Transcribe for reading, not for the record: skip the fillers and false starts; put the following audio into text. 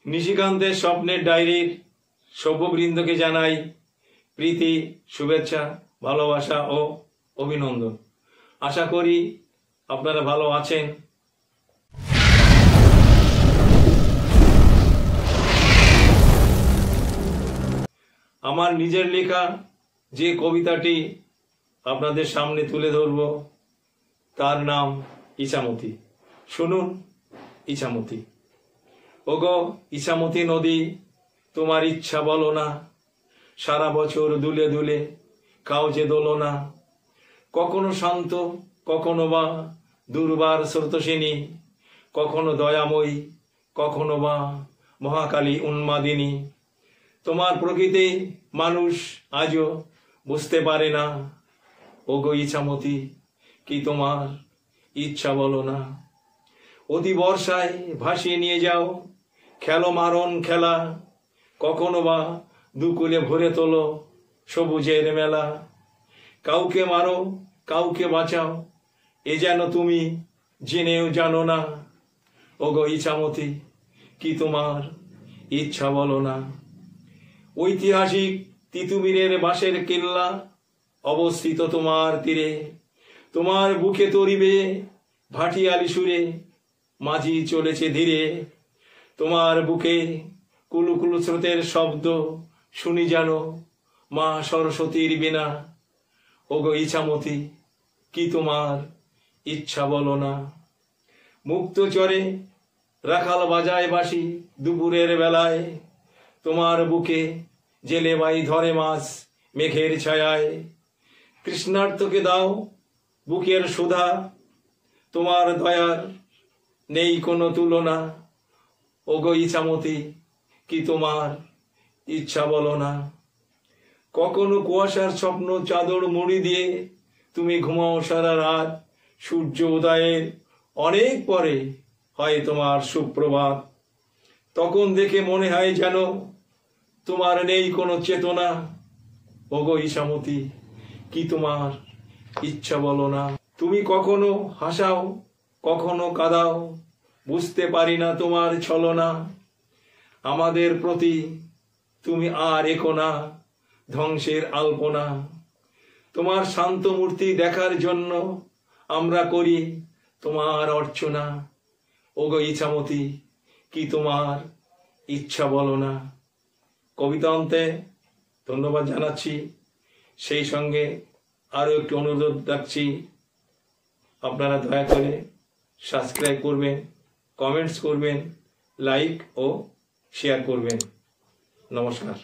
নিশিকান্তের স্বপ্নের ডায়েরির সভ্যবৃন্দকে জানাই প্রীতি, শুভেচ্ছা, ভালোবাসা ও অভিনন্দন। আশা করি আপনারা ভালো আছেন। আমার নিজের লেখা যে কবিতাটি আপনাদের সামনে তুলে ধরব তার নাম ইছামতি। শুনুন ইছামতি। ওগো ইছামতি নদী, তোমার ইচ্ছা বলো না, সারা বছর দুলে দুলে খাও যে দোলনা। কখনো শান্ত, কখনো বা দুর্বার স্রোতস্বিনী, কখনো দয়াময়ী, কখনো বা মহাকালী উন্মাদিনী। তোমার প্রকৃতি মানুষ আজও বুঝতে পারে না। ওগো ইছামতি, কি তোমার ইচ্ছা বলো না। অতি বর্ষায় ভাসিয়ে নিয়ে যাও, খেলো মারণ খেলা, কখনো বা দুকুলে ভরে তোলো সবুজের মেলা। কাউকে মারো, কাউকে বাঁচাও, এ যেন তুমি জেনেও জানো না। ওগো ইছামতি, কি তোমার ইচ্ছা বলো না। ঐতিহাসিক তিতুমিরের বাঁশের কেল্লা অবস্থিত তোমার তীরে, তোমার বুকে তরিবে ভাটিয়ালি সুরে, মাঝি চলেছে ধীরে। তোমার বুকে কুলুকুলু স্রোতের শব্দ শুনি জানো মা সরস্বতীর বিনা। ওগো ইছামতি, কি তোমার ইচ্ছা বলো না। মুক্ত চরে রাখাল বাজায় বাঁশি দুপুরের বেলায়, তোমার বুকে জেলে বাই ধরে মাছ মেঘের ছায়ায়। কৃষ্ণার্থকে দাও বুকের সুধা, তোমার দয়ার নেই কোনো তুলনা। ওগো ইছামতি, কি তোমার ইচ্ছা বলো না। কখনো কুয়াশার স্বপ্ন চাদর মুড়ি দিয়ে তুমি ঘুমাও সারা রাত, সূর্য উদয়ের অনেক পরে হয় তোমার সুপ্রভাত। তখন দেখে মনে হয় যেন তোমার নেই কোনো চেতনা। ওগো ইছামতি, কি তোমার ইচ্ছা বলো না। তুমি কখনো হাসাও, কখনো কাঁদাও, বুঝতে পারি না তোমার ছলনা। আমাদের প্রতি তুমি আর একো না ধ্বংসের আলপনা। তোমার শান্ত মূর্তি দেখার জন্য আমরা করি তোমার অর্চনা। ওগো ইছামতি, কি তোমার ইচ্ছা বলো না। কবিতা অন্তে ধন্যবাদ জানাচ্ছি, সেই সঙ্গে আরও একটি অনুরোধ রাখছি, আপনারা দয়া করে সাবস্ক্রাইব করবেন, কমেন্টস করবেন, লাইক ও শেয়ার করবেন। নমস্কার।